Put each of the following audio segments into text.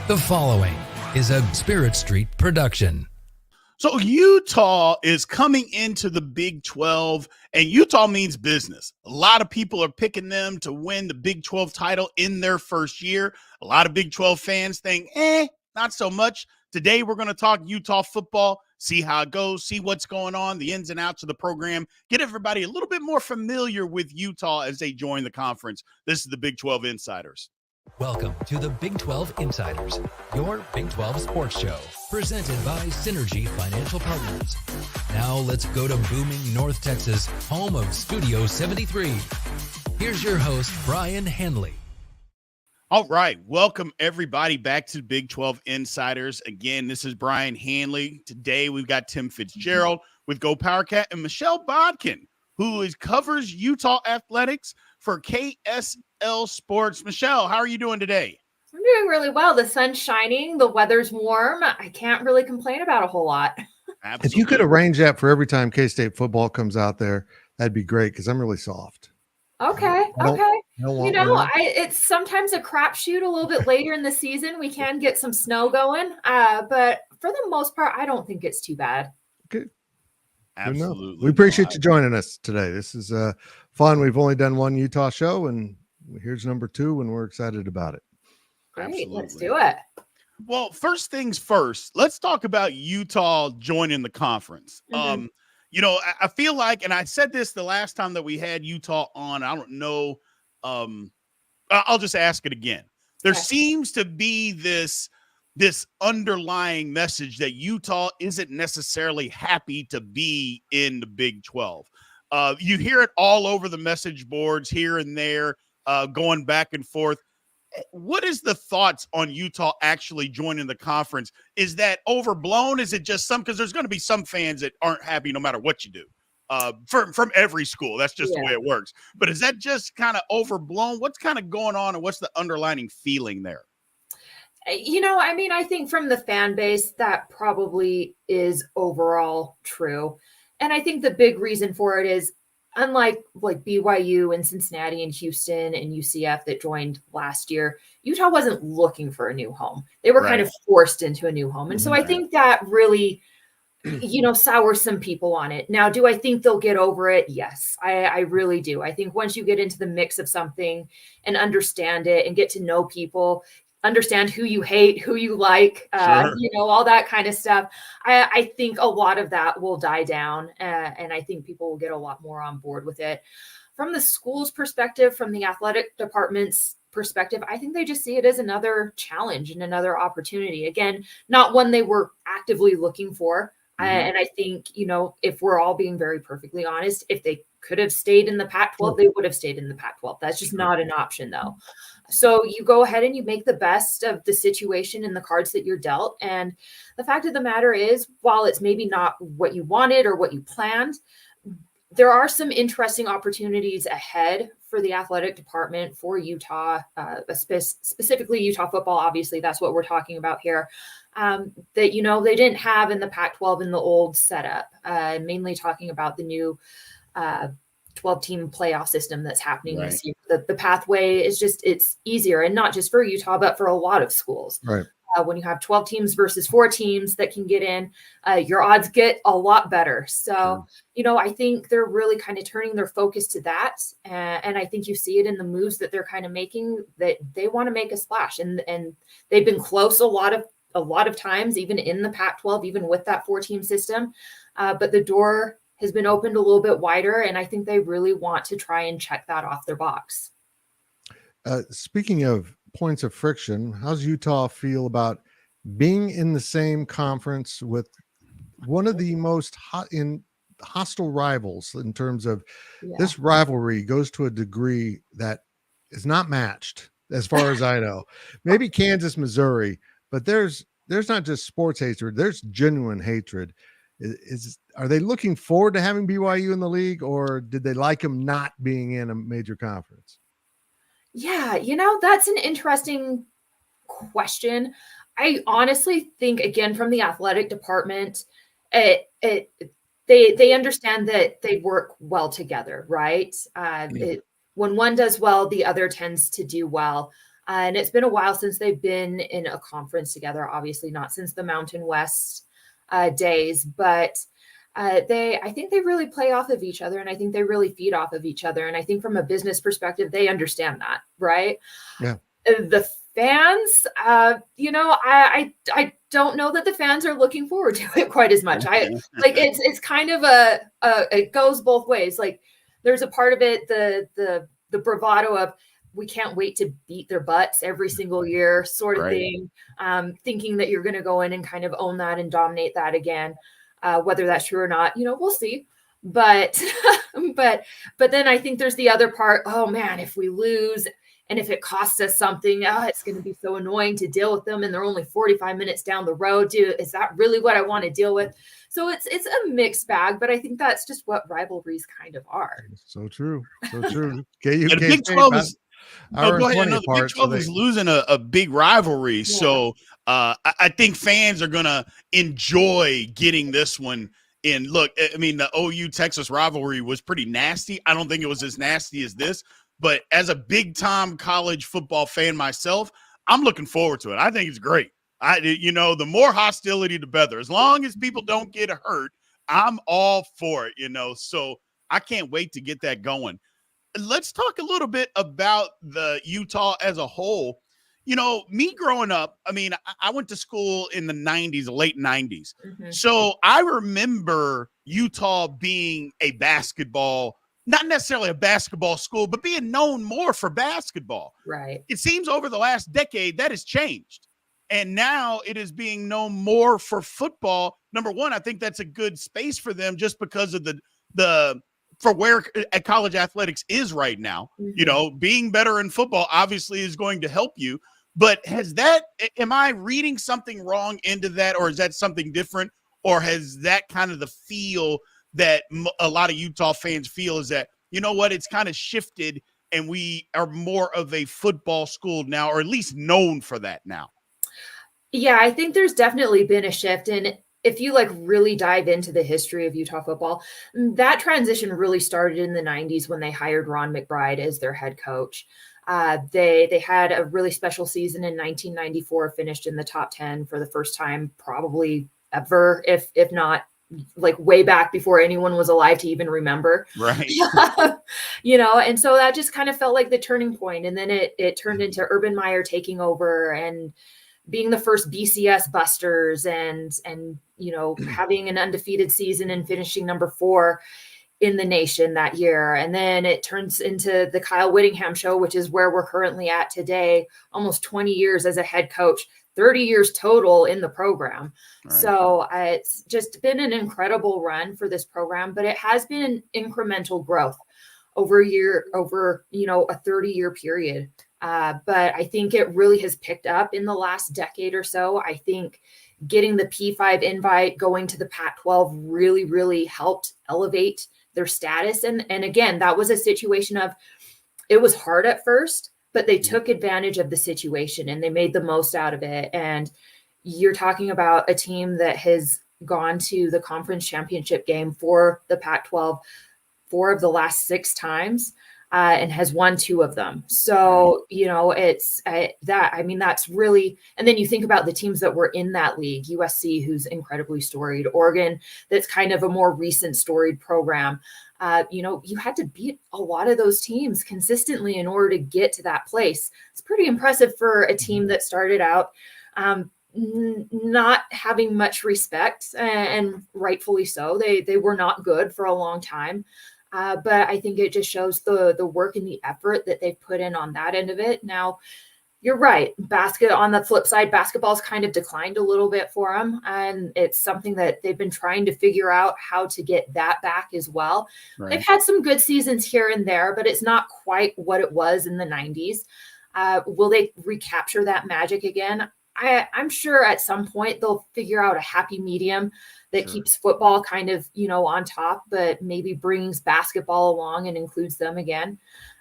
The following is a Spirit Street production. So Utah is coming into the Big 12, and Utah means business. A lot of people are picking them to win the Big 12 title in their first year. A lot of Big 12 fans think, not so much. Today, we're going to talk Utah football, see how it goes, see what's going on, the ins and outs of the program, get everybody a little bit more familiar with Utah as they join the conference. This is the Big 12 Insiders. Welcome to the Big 12 Insiders, your Big 12 sports show, presented by Synergy Financial Partners. Now let's go to booming North Texas, home of Studio 73. Here's your host, Brien Hanley. All right, welcome everybody back to Big 12 Insiders. Again, this is Brien Hanley. Today we've got Tim Fitzgerald with GoPowercat and Michelle Bodkin, who covers Utah athletics for KSL Sports. Michelle, how are you doing today? I'm doing really well. The sun's shining. The weather's warm. I can't really complain about a whole lot. Absolutely. If you could arrange that for every time K-State football comes out there, that'd be great because I'm really soft. Okay. You know, rain. it's sometimes a crapshoot a little bit later in the season. We can get some snow going, but for the most part, I don't think it's too bad. Okay. Absolutely. We appreciate you joining us today. This is fun. We've only done one Utah show, and here's number 2, and we're excited about it. Great. Absolutely. Let's do it. Well, first things first, let's talk about Utah joining the conference. Mhm. You know, I feel like, and I said this the last time that we had Utah on, I don't know. I'll just ask it again. There Okay. seems to be this underlying message that Utah isn't necessarily happy to be in the Big 12. You hear it all over the message boards here and there, going back and forth. What is the thoughts on Utah actually joining the conference? Is that overblown? Is it just because there's going to be some fans that aren't happy no matter what you do, from every school. That's just the way it works. But is that just kind of overblown? What's kind of going on, and what's the underlying feeling there? You know, I mean, I think from the fan base, that probably is overall true. And I think the big reason for it is, unlike like BYU and Cincinnati and Houston and UCF that joined last year, Utah wasn't looking for a new home. They were kind of forced into a new home. And so I think that really, you know, sours some people on it. Now, do I think they'll get over it? Yes, I really do. I think once you get into the mix of something and understand it and get to know people, understand who you hate, who you like, you know, all that kind of stuff. I think a lot of that will die down, and I think people will get a lot more on board with it. From the school's perspective, from the athletic department's perspective, I think they just see it as another challenge and another opportunity. Again, not one they were actively looking for. And I think, you know, if we're all being very perfectly honest, if they could have stayed in the Pac-12, they would have stayed in the Pac-12. That's just not an option, though. So you go ahead and you make the best of the situation and the cards that you're dealt. And the fact of the matter is, while it's maybe not what you wanted or what you planned, there are some interesting opportunities ahead for the athletic department for Utah, specifically Utah football. Obviously, that's what we're talking about here. That, you know, they didn't have in the Pac-12 in the old setup, mainly talking about the new 12-team playoff system that's happening this year. The pathway is just, it's easier, and not just for Utah, but for a lot of schools. Right. When you have 12 teams versus 4 teams that can get in, your odds get a lot better. So, you know, I think they're really kind of turning their focus to that. And I think you see it in the moves that they're kind of making, that they want to make a splash. And they've been close a lot of times, even in the Pac-12, even with that 4-team system. But the door has been opened a little bit wider, and I think they really want to try and check that off their box. Speaking of points of friction, how's Utah feel about being in the same conference with one of the most hostile rivals in terms of this rivalry goes to a degree that is not matched as far as I know. Maybe Kansas, Missouri, but there's not just sports hatred, there's genuine hatred. Are they looking forward to having BYU in the league, or did they like them not being in a major conference? Yeah, you know, that's an interesting question. I honestly think, again, from the athletic department, they understand that they work well together, right? When one does well, the other tends to do well. And it's been a while since they've been in a conference together, obviously not since the Mountain West days, but I think they really play off of each other, and I think they really feed off of each other. And I think from a business perspective, they understand that, right? Yeah. The fans, I don't know that the fans are looking forward to it quite as much. It's kind of it goes both ways. Like there's a part of it, the bravado of we can't wait to beat their butts every single year sort of thing. Thinking that you're going to go in and kind of own that and dominate that again. Whether that's true or not, we'll see. But then I think there's the other part. Oh man, if we lose and if it costs us something, it's going to be so annoying to deal with them. And they're only 45 minutes down the road. Is that really what I want to deal with? So it's a mixed bag, but I think that's just what rivalries kind of are. So true. So true. Okay, the Big 12 is the Big 12 is losing a big rivalry. Yeah. So I think fans are going to enjoy getting this one in. Look, I mean, the OU Texas rivalry was pretty nasty. I don't think it was as nasty as this, but as a big time college football fan myself, I'm looking forward to it. I think it's great. The more hostility, the better. As long as people don't get hurt, I'm all for it, so I can't wait to get that going. Let's talk a little bit about the Utah as a whole. Me growing up, I mean, I went to school in the 90s, the late 90s. Mm-hmm. So I remember Utah being a basketball, not necessarily a basketball school, but being known more for basketball. Right. It seems over the last decade that has changed. And now it is being known more for football. Number one, I think that's a good space for them just because of for where college athletics is right now. Mm-hmm. Being better in football obviously is going to help you. But am I reading something wrong into that, or is that something different? Or has that kind of the feel that a lot of Utah fans feel is that, it's kind of shifted and we are more of a football school now, or at least known for that now? Yeah, I think there's definitely been a shift. And if you really dive into the history of Utah football, that transition really started in the 90s when they hired Ron McBride as their head coach. They had a really special season in 1994, finished in the top 10 for the first time, probably ever, if not way back before anyone was alive to even remember. Right. And so that just kind of felt like the turning point. And then it turned into Urban Meyer taking over and being the first BCS busters and having an undefeated season and finishing number 4 in the nation that year. And then it turns into the Kyle Whittingham show, which is where we're currently at today, almost 20 years as a head coach, 30 years total in the program. Right. So it's just been an incredible run for this program, but it has been incremental growth over a 30-year period. But I think it really has picked up in the last decade or so. I think getting the P5 invite, going to the Pac-12 really, really helped elevate their status. And again, that was a situation of, it was hard at first, but they took advantage of the situation and they made the most out of it. And you're talking about a team that has gone to the conference championship game for the Pac-12 4 of the last 6 times. And has won 2 of them. So, that's really, and then you think about the teams that were in that league, USC, who's incredibly storied, Oregon, that's kind of a more recent storied program. You had to beat a lot of those teams consistently in order to get to that place. It's pretty impressive for a team that started out not having much respect, and rightfully so. They were not good for a long time. But I think it just shows the work and the effort that they've put in on that end of it. Now, you're right. On the flip side, basketball's kind of declined a little bit for them. And it's something that they've been trying to figure out how to get that back as well. Right. They've had some good seasons here and there, but it's not quite what it was in the 90s. Will they recapture that magic again? I'm sure at some point they'll figure out a happy medium that keeps football kind of, on top, but maybe brings basketball along and includes them again.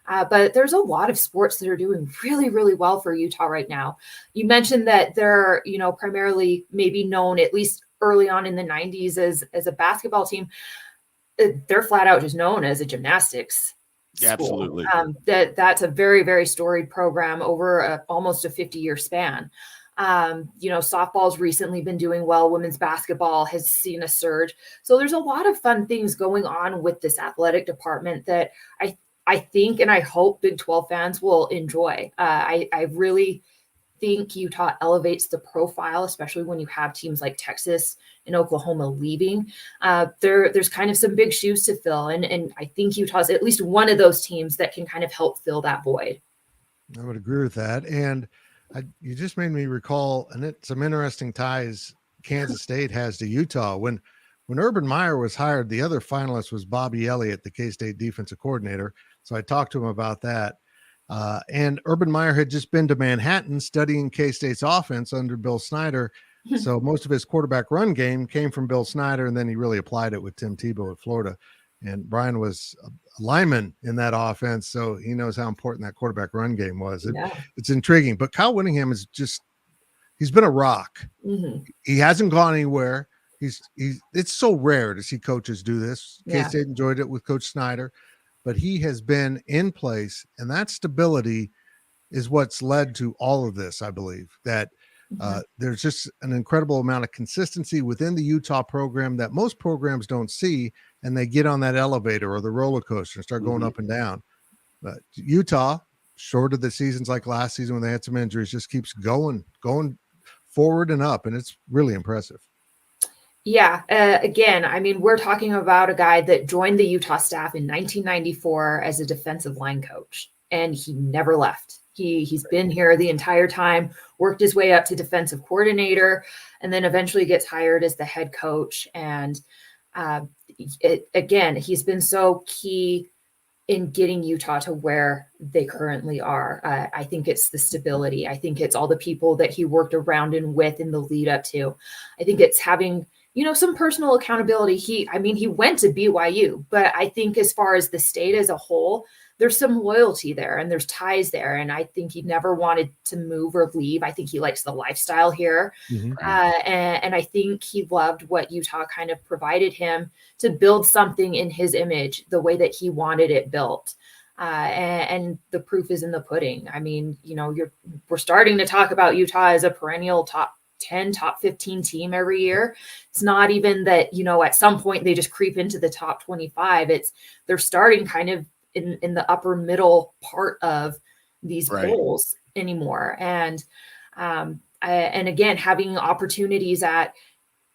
But there's a lot of sports that are doing really, really well for Utah right now. You mentioned that they're, primarily maybe known, at least early on in the 90s, as a basketball team. They're flat out just known as a gymnastics school. Absolutely. That's a very, very storied program over almost a 50-year span. Softball's recently been doing well. Women's basketball has seen a surge. So there's a lot of fun things going on with this athletic department that I think and I hope Big 12 fans will enjoy. I really think Utah elevates the profile, especially when you have teams like Texas and Oklahoma leaving. There's kind of some big shoes to fill. And I think Utah's at least one of those teams that can kind of help fill that void. I would agree with that. And you just made me recall, and some interesting ties Kansas State has to Utah. When Urban Meyer was hired, the other finalist was Bobby Elliott, the K-State defensive coordinator. So I talked to him about that. And Urban Meyer had just been to Manhattan studying K-State's offense under Bill Snyder. So most of his quarterback run game came from Bill Snyder, and then he really applied it with Tim Tebow at Florida. And Brien was a lineman in that offense, so he knows how important that quarterback run game was. It's intriguing. But Kyle Whittingham is he's been a rock. Mm-hmm. He hasn't gone anywhere. It's so rare to see coaches do this. Yeah. K-State enjoyed it with Coach Snyder. But he has been in place, and that stability is what's led to all of this, I believe, that there's just an incredible amount of consistency within the Utah program that most programs don't see, and they get on that elevator or the roller coaster and start going up and down. But Utah, short of the seasons like last season when they had some injuries, just keeps going forward and up, and it's really impressive. Yeah. Again, I mean, we're talking about a guy that joined the Utah staff in 1994 as a defensive line coach, and he never left. He's been here the entire time, worked his way up to defensive coordinator, and then eventually gets hired as the head coach. And again, he's been so key in getting Utah to where they currently are. I think it's the stability. I think it's all the people that he worked around and with in the lead up to. I think it's having some personal accountability. He went to BYU, but I think as far as the state as a whole, there's some loyalty there and there's ties there. And I think he never wanted to move or leave. I think he likes the lifestyle here. Mm-hmm. And I think he loved what Utah kind of provided him to build something in his image, the way that he wanted it built. And the proof is in the pudding. I mean, we're starting to talk about Utah as a perennial top 10, top 15 team every year. It's not even that, at some point they just creep into the top 25. They're starting kind of in the upper middle part of these polls anymore. And again, having opportunities to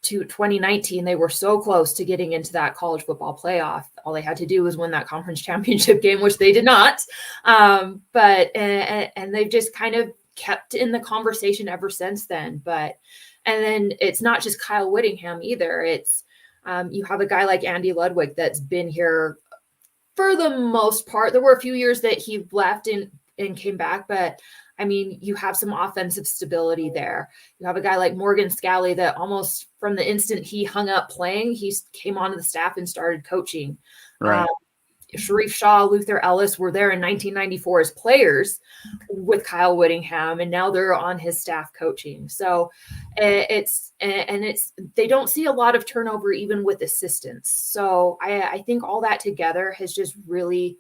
2019, they were so close to getting into that college football playoff. All they had to do was win that conference championship game, which they did not. But they've just kind of kept in the conversation ever since then. And then it's not just Kyle Whittingham either. It's you have a guy like Andy Ludwig that's been here for the most part. There were a few years that he left and came back, but I mean, you have some offensive stability there. You have a guy like Morgan Scally that almost from the instant he hung up playing, he came onto the staff and started coaching. Right. Sharif Shaw, Luther Ellis were there in 1994 as players with Kyle Whittingham, and now they're on his staff coaching. So they don't see a lot of turnover even with assistants. So I think all that together has just really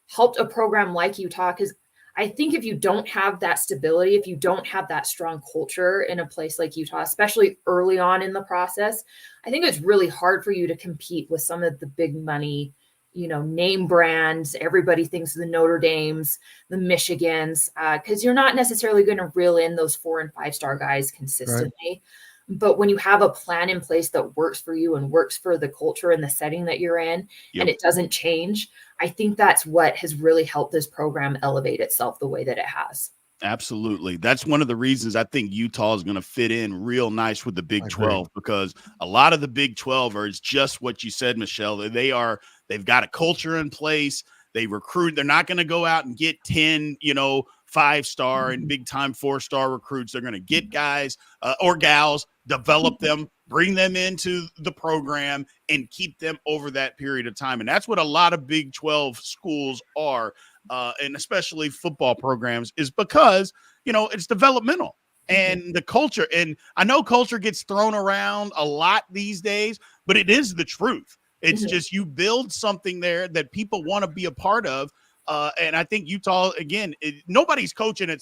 helped a program like Utah, because I think if you don't have that stability, if you don't have that strong culture in a place like Utah, especially early on in the process, I think it's really hard for you to compete with some of the big money, name brands. Everybody thinks the Notre Dames, the Michigans, because you're not necessarily going to reel in those 4 and 5 star guys consistently. Right. But when you have a plan in place that works for you and works for the culture and the setting that you're in, and it doesn't change, I think that's what has really helped this program elevate itself the way that it has. Absolutely. That's one of the reasons I think Utah is going to fit in real nice with the Big 12, because a lot of the Big 12 is just what you said, Michelle. They've got a culture in place. They recruit. They're not going to go out and get 10, 5-star and big time 4-star recruits. They're going to get guys or gals, develop them, bring them into the program and keep them over that period of time. And that's what a lot of Big 12 schools are. And especially football programs, is because, it's developmental and the culture. And I know culture gets thrown around a lot these days, but it is the truth. It's just you build something there that people want to be a part of, And I think Utah, again, nobody's coaching at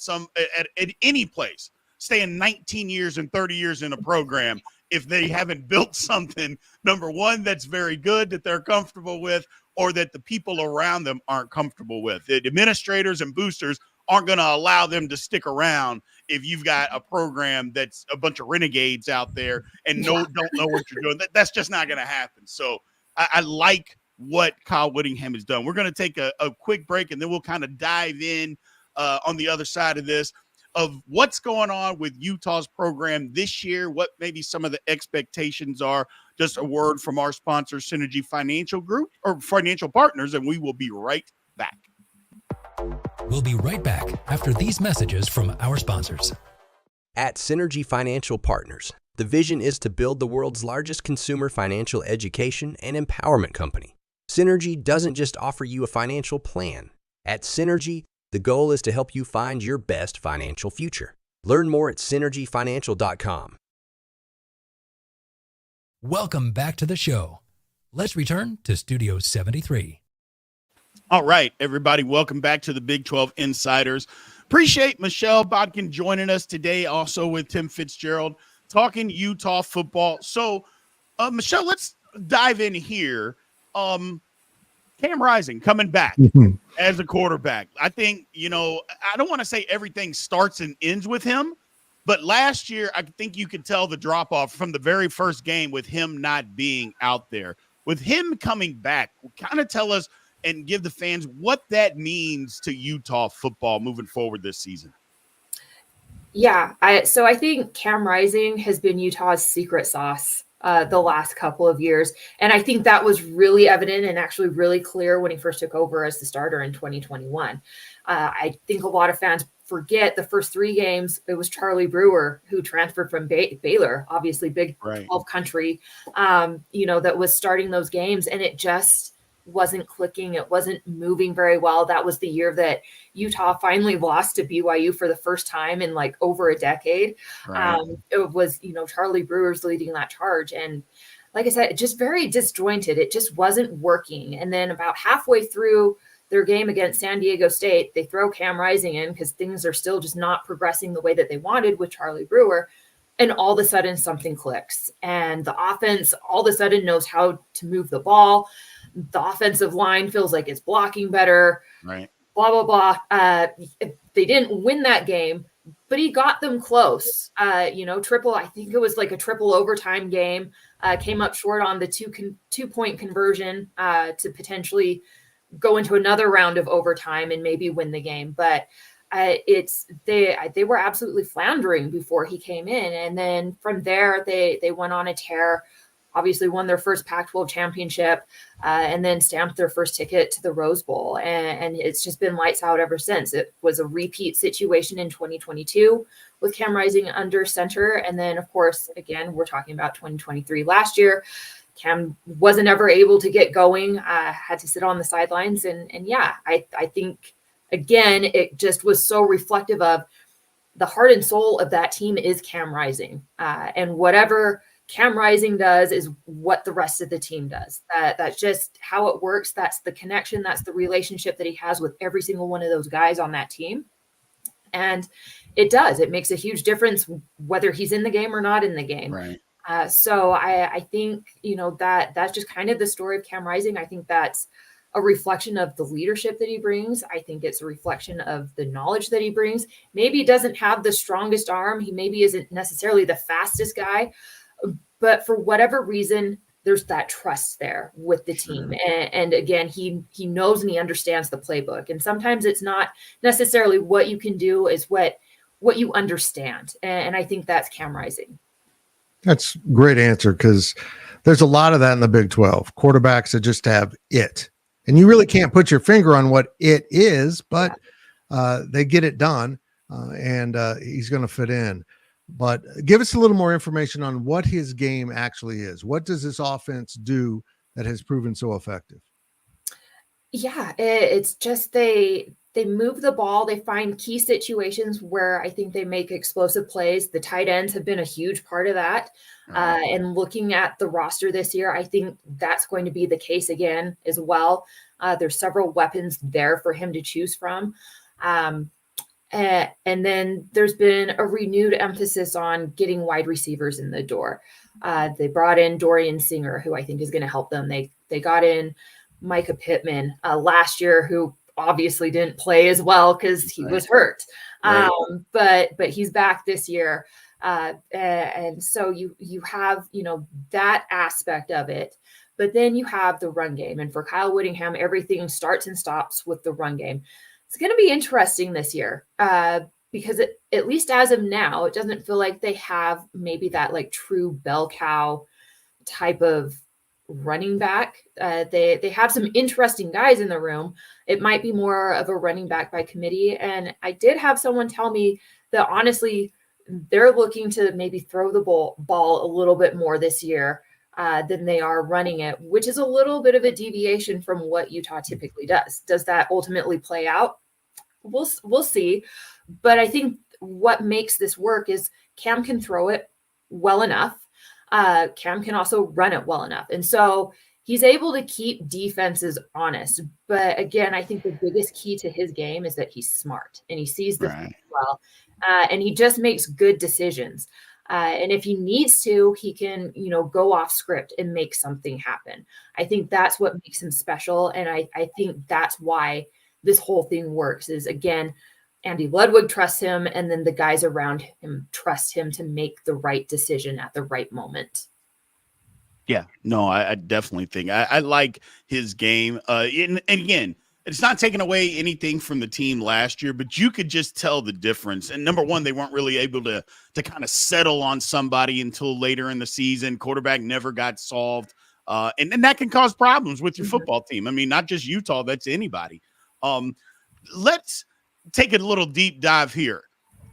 any place, staying 19 years and 30 years in a program if they haven't built something, number one, that's very good, that they're comfortable with, or that the people around them aren't comfortable with. The administrators and boosters aren't going to allow them to stick around if you've got a program that's a bunch of renegades out there and don't know what you're doing. That's just not going to happen. So I like what Kyle Whittingham has done. We're going to take a quick break, and then we'll kind of dive in on the other side of this, of what's going on with Utah's program this year, what maybe some of the expectations are. Just a word from our sponsor, Synergy Financial Group, or Financial Partners, and we will be right back. We'll be right back after these messages from our sponsors. At Synergy Financial Partners, the vision is to build the world's largest consumer financial education and empowerment company. Synergy doesn't just offer you a financial plan. At Synergy, the goal is to help you find your best financial future. Learn more at synergyfinancial.com. Welcome back to the show. Let's return to Studio 73. All right, everybody, welcome back to the Big 12 Insiders. Appreciate Michelle Bodkin joining us today, also with Tim Fitzgerald, talking Utah football. So, Michelle, let's dive in here. Cam Rising coming back as a quarterback. I think, I don't want to say everything starts and ends with him, but last year, I think you could tell the drop-off from the very first game with him not being out there. With him coming back, kind of tell us and give the fans what that means to Utah football moving forward this season. Yeah, so I think Cam Rising has been Utah's secret sauce the last couple of years. And I think that was really evident and actually really clear when he first took over as the starter in 2021. I think a lot of fans forget the first 3 games, it was Charlie Brewer who transferred from Baylor, obviously Big 12 country, that was starting those games. And it just wasn't clicking. It wasn't moving very well. That was the year that Utah finally lost to BYU for the first time in like over a decade. It was, Charlie Brewer's leading that charge. And like I said, just very disjointed. It just wasn't working. And then about halfway through their game against San Diego State, they throw Cam Rising in because things are still just not progressing the way that they wanted with Charlie Brewer. And all of a sudden something clicks. And the offense all of a sudden knows how to move the ball. The offensive line feels like it's blocking better, blah, blah, blah. They didn't win that game, but he got them close. I think it was like a triple overtime game, came up short on the two-point conversion to potentially go into another round of overtime and maybe win the game. But they were absolutely floundering before he came in. And then from there, they went on a tear. Obviously won their first Pac-12 championship and then stamped their first ticket to the Rose Bowl. And it's just been lights out ever since. It was a repeat situation in 2022 with Cam Rising under center. And then, of course, again, we're talking about 2023 last year. Cam wasn't ever able to get going, had to sit on the sidelines. And I think, again, it just was so reflective of the heart and soul of that team is Cam Rising. And whatever Cam Rising does is what the rest of the team does. That's just how it works. That's the connection. That's the relationship that he has with every single one of those guys on that team. And it does. It makes a huge difference whether he's in the game or not in the game. So I think, that's just kind of the story of Cam Rising. I think that's a reflection of the leadership that he brings. I think it's a reflection of the knowledge that he brings. Maybe he doesn't have the strongest arm. He maybe isn't necessarily the fastest guy. But for whatever reason, there's that trust there with the team. And again, he knows and he understands the playbook. And sometimes it's not necessarily what you can do, is what you understand. And I think that's Cam Rising. That's a great answer, because there's a lot of that in the Big 12. Quarterbacks that just have it. And you really can't put your finger on what it is, but they get it done, and he's going to fit in. But give us a little more information on what his game actually is. What does this offense do that has proven so effective? Yeah, it's just they They move the ball. They find key situations where I think they make explosive plays. The tight ends have been a huge part of that. And looking at the roster this year, I think that's going to be the case again as well. There's several weapons there for him to choose from. And then there's been a renewed emphasis on getting wide receivers in the door. They brought in Dorian Singer, who I think is going to help them. They got in Micah Pittman last year, who obviously didn't play as well because he was hurt. Right. But he's back this year. And so you have, that aspect of it, but then you have the run game. And for Kyle Whittingham, everything starts and stops with the run game. It's going to be interesting this year because at least as of now, it doesn't feel like they have maybe that like true bell cow type of running back. They have some interesting guys in the room. It might be more of a running back by committee. And I did have someone tell me that honestly, they're looking to maybe throw the ball a little bit more this year than they are running it, which is a little bit of a deviation from what Utah typically does. Does that ultimately play out? We'll see. But I think what makes this work is Cam can throw it well enough. Cam can also run it well enough. And so he's able to keep defenses honest. But again, I think the biggest key to his game is that he's smart and he sees the field well. And he just makes good decisions. And if he needs to, he can, go off script and make something happen. I think that's what makes him special. And I think that's why this whole thing works is, again, Andy Ludwig trusts him, and then the guys around him trust him to make the right decision at the right moment. Yeah, no, I definitely think I like his game. And again, it's not taking away anything from the team last year, but you could just tell the difference. And number one, they weren't really able to kind of settle on somebody until later in the season. Quarterback never got solved. And that can cause problems with your football team. I mean, not just Utah, that's anybody. Let's take a little deep dive here.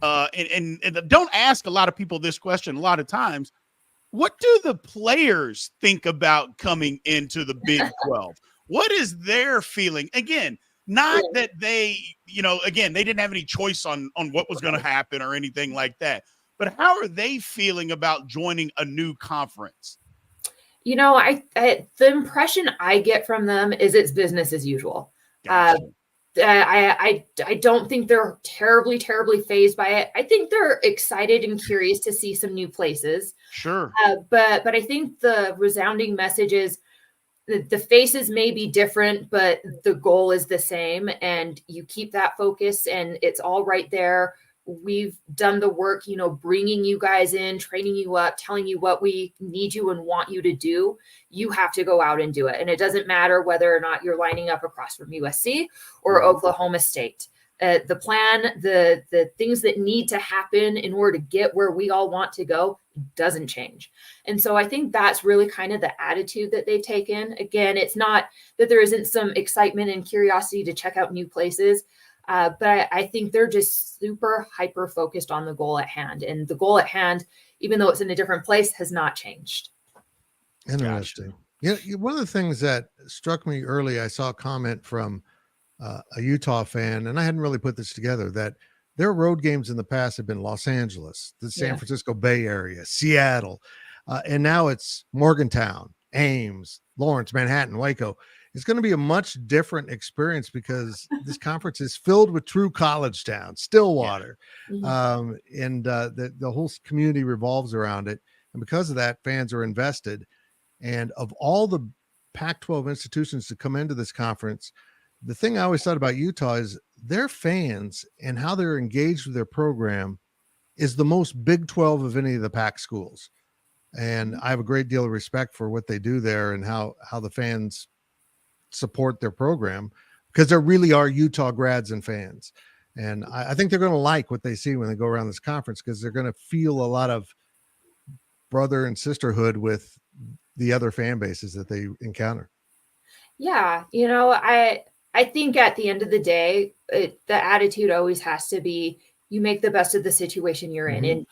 And don't ask a lot of people this question a lot of times. What do the players think about coming into the Big 12? What is their feeling? Again, not that they, again, they didn't have any choice on what was going to happen or anything like that. But how are they feeling about joining a new conference? The impression I get from them is it's business as usual. Gotcha. I don't think they're terribly fazed by it. I think they're excited and curious to see some new places. Sure. But I think the resounding message is the faces may be different, but the goal is the same, and you keep that focus and it's all right there. We've done the work, bringing you guys in, training you up, telling you what we need you and want you to do. You have to go out and do it. And it doesn't matter whether or not you're lining up across from USC or Oklahoma State. The plan, the things that need to happen in order to get where we all want to go doesn't change. And so I think that's really kind of the attitude that they've taken. Again, it's not that there isn't some excitement and curiosity to check out new places. But I think they're just super hyper focused on the goal at hand. And the goal at hand, even though it's in a different place, has not changed. Interesting. One of the things that struck me early, I saw a comment from a Utah fan, and I hadn't really put this together, that their road games in the past have been Los Angeles, the San Francisco Bay Area, Seattle, and now it's Morgantown, Ames, Lawrence, Manhattan, Waco. It's going to be a much different experience because this conference is filled with true college towns, Stillwater, and the whole community revolves around it. And because of that, fans are invested. And of all the Pac-12 institutions to come into this conference, the thing I always thought about Utah is their fans and how they're engaged with their program is the most Big 12 of any of the Pac schools. And I have a great deal of respect for what they do there and how the fans support their program, because there really are Utah grads and fans. And I think they're going to like what they see when they go around this conference, because they're going to feel a lot of brother and sisterhood with the other fan bases that they encounter. Yeah. I think at the end of the day, the attitude always has to be, you make the best of the situation you're in. And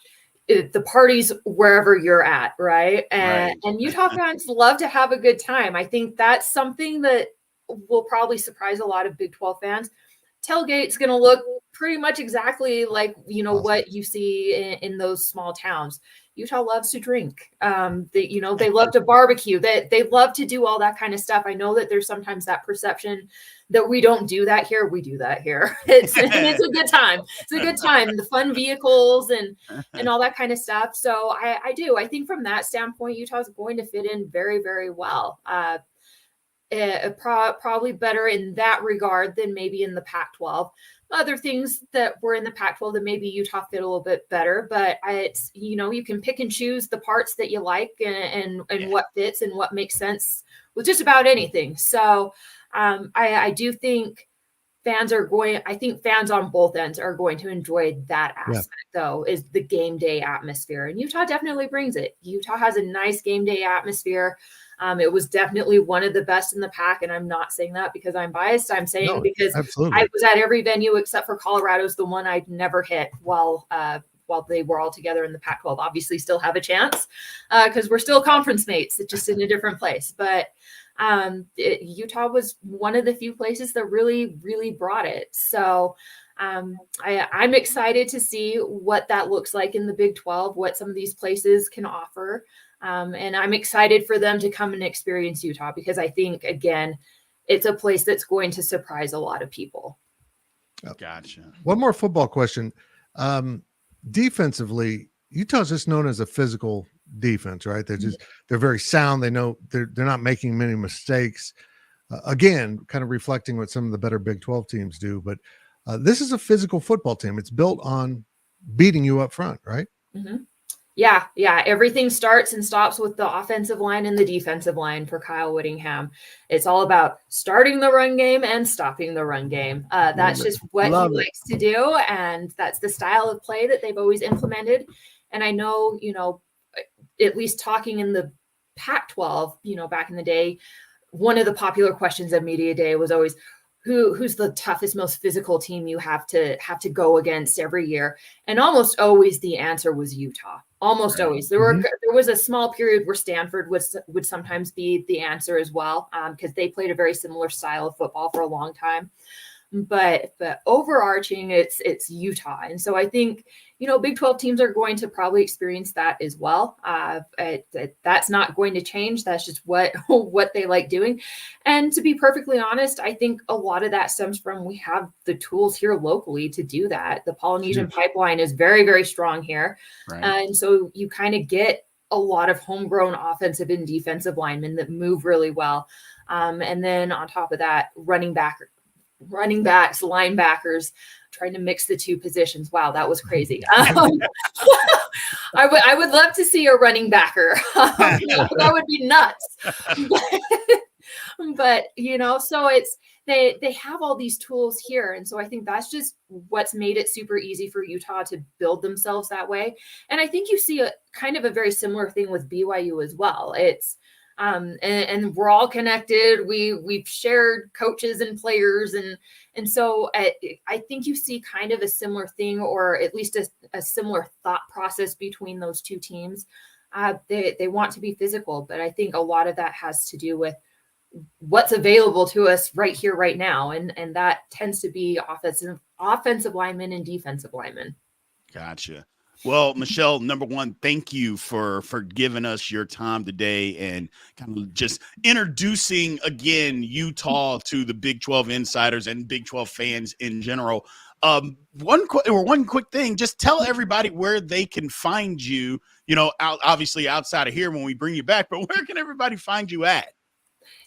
the party's wherever you're at, right? And Utah fans love to have a good time. I think that's something that will probably surprise a lot of Big 12 fans. tailgate's going to look pretty much exactly like, Awesome. what you see in those small towns. Utah loves to drink. They love to barbecue. They love to do all that kind of stuff. I know that there's sometimes that perception that we don't do that here. We do that here. It's a good time. It's a good time. The fun vehicles and all that kind of stuff. So I do. I think from that standpoint, Utah's going to fit in very, very well. Probably better in that regard than maybe in the Pac-12. Other things that were in the Pac-12 that maybe Utah fit a little bit better, but it's, you can pick and choose the parts that you like and what fits and what makes sense with just about anything. So I do think fans on both ends are going to enjoy that aspect, though, is the game day atmosphere. And Utah definitely brings it. Utah has a nice game day atmosphere. It was definitely one of the best in the pack. And I'm not saying that because I'm biased. I'm saying because absolutely. I was at every venue except for Colorado's, the one I'd never hit while they were all together in the Pac-12. Obviously still have a chance because we're still conference mates. It's just in a different place. But Utah was one of the few places that really, really brought it. So I'm excited to see what that looks like in the Big 12, what some of these places can offer. And I'm excited for them to come and experience Utah because I think, again, it's a place that's going to surprise a lot of people. Gotcha. One more football question. Defensively, Utah's just known as a physical defense, right? They're very sound. They know they're not making many mistakes. Again, kind of reflecting what some of the better Big 12 teams do. But this is a physical football team. It's built on beating you up front, right? Mm-hmm. Yeah. Everything starts and stops with the offensive line and the defensive line for Kyle Whittingham. It's all about starting the run game and stopping the run game. That's just what he likes to do. And that's the style of play that they've always implemented. And I know, at least talking in the Pac-12, back in the day, one of the popular questions of Media Day was always, who's the toughest, most physical team you have to go against every year? And almost always the answer was Utah. Almost always. There was a small period where Stanford would sometimes be the answer as well, because they played a very similar style of football for a long time. But overarching, it's Utah. And so I think, Big 12 teams are going to probably experience that as well. That's not going to change. That's just what they like doing. And to be perfectly honest, I think a lot of that stems from we have the tools here locally to do that. The Polynesian pipeline is very, very strong here. Right. And so you kind of get a lot of homegrown offensive and defensive linemen that move really well. And then on top of that, running backs, linebackers, trying to mix the two positions. Wow, that was crazy. I would love to see a running backer. That would be nuts. But so it's they have all these tools here. And so I think that's just what's made it super easy for Utah to build themselves that way. And I think you see a kind of a very similar thing with BYU as well. It's and we're all connected. We've shared coaches and players. And so I think you see kind of a similar thing, or at least a similar thought process between those two teams. They want to be physical, but I think a lot of that has to do with what's available to us right here, right now. And that tends to be offensive linemen and defensive linemen. Gotcha. Well, Michelle, number one, thank you for giving us your time today and kind of just introducing again Utah to the Big 12 insiders and Big 12 fans in general. One quick thing, just tell everybody where they can find you. Obviously outside of here when we bring you back, but where can everybody find you at?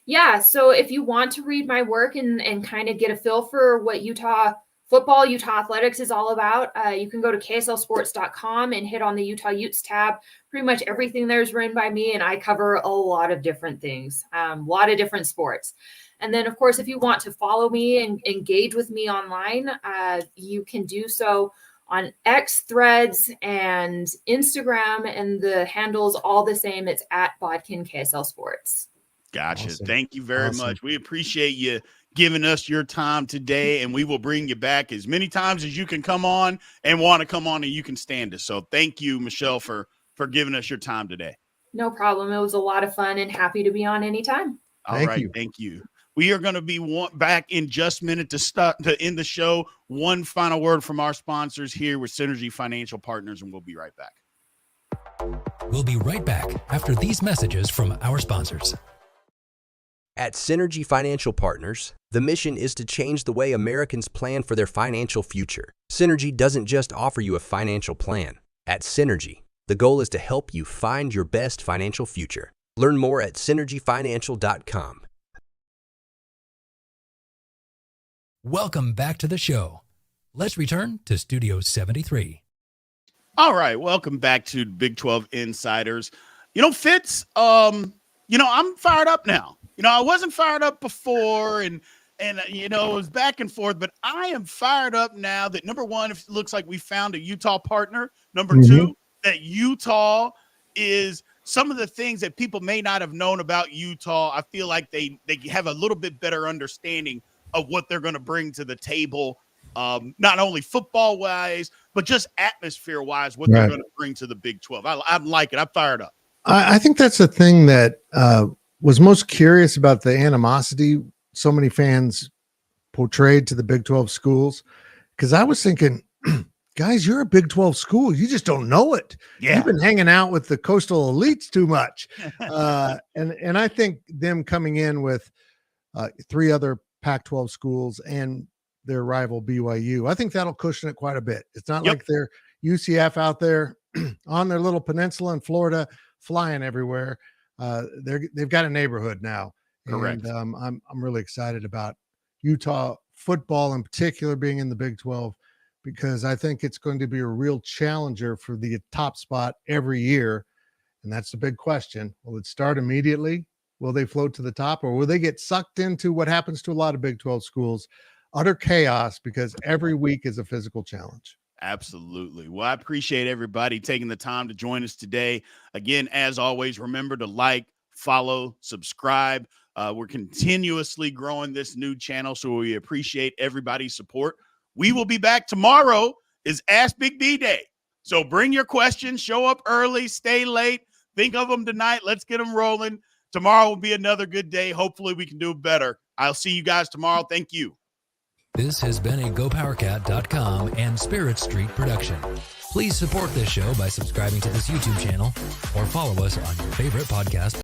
Yeah, so if you want to read my work and kind of get a feel for what Utah football, Utah athletics is all about, you can go to kslsports.com and hit on the Utah Utes tab. Pretty much everything there is written by me, and I cover a lot of different things, a lot of different sports. And then, of course, if you want to follow me and engage with me online, you can do so on X, Threads, and Instagram, and the handle's all the same. It's at Bodkin KSL Sports. Gotcha. Awesome. Thank you very much. We appreciate you giving us your time today, and we will bring you back as many times as you can come on and want to come on and you can stand us. So thank you, Michelle, for giving us your time today. No problem. It was a lot of fun and happy to be on anytime. All right. Thank you. We are going to be back in just a minute to end the show. One final word from our sponsors here with Synergy Financial Partners, and we'll be right back. We'll be right back after these messages from our sponsors. At Synergy Financial Partners, the mission is to change the way Americans plan for their financial future. Synergy doesn't just offer you a financial plan. At Synergy, the goal is to help you find your best financial future. Learn more at synergyfinancial.com. Welcome back to the show. Let's return to Studio 73. All right, welcome back to Big 12 Insiders. Fitz, I'm fired up now. I wasn't fired up before, and it was back and forth, but I am fired up now that, number one, it looks like we found a Utah partner. Number two, that Utah is some of the things that people may not have known about Utah. I feel like they have a little bit better understanding of what they're going to bring to the table, not only football-wise, but just atmosphere-wise, what they're going to bring to the Big 12. I like it. I'm fired up. I think that's the thing that was most curious about the animosity so many fans portrayed to the Big 12 schools, because I was thinking, guys, you're a Big 12 school. You just don't know it. Yeah. You've been hanging out with the coastal elites too much. And I think them coming in with 3 other Pac-12 schools and their rival BYU, I think that'll cushion it quite a bit. It's not like they're UCF out there on their little peninsula in Florida flying everywhere. They've got a neighborhood now. Correct. And I'm really excited about Utah football in particular being in the Big 12, because I think it's going to be a real challenger for the top spot every year. And that's the big question. Will it start immediately? Will they float to the top, or will they get sucked into what happens to a lot of Big 12 schools? Utter chaos, because every week is a physical challenge. Absolutely. Well, I appreciate everybody taking the time to join us today. Again, as always, remember to like, follow, subscribe. We're continuously growing this new channel, so we appreciate everybody's support. We will be back tomorrow. Is Ask Big B Day. So bring your questions, show up early, stay late, think of them tonight. Let's get them rolling. Tomorrow will be another good day. Hopefully we can do better. I'll see you guys tomorrow. Thank you. This has been a GoPowercat.com and Spirit Street production. Please support this show by subscribing to this YouTube channel or follow us on your favorite podcast